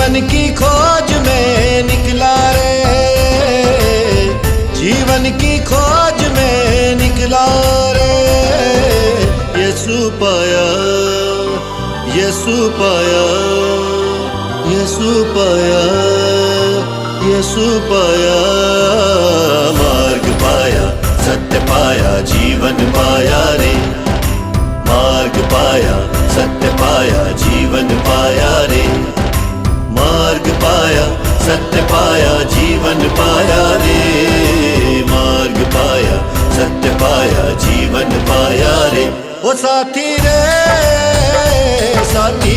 जीवन की खोज में निकला रे, जीवन की खोज में निकला रे। यीशु पाया, यीशु पाया, यीशु पाया, यीशु पाया। मार्ग पाया, सत्य पाया, जीवन पाया रे। मार्ग पाया, सत्य पाया, जीवन पाया रे। मार्ग पाया, सत्य पाया, जीवन पाया रे। मार्ग पाया, सत्य पाया, जीवन पाया रे। ओ साथी रे, साथी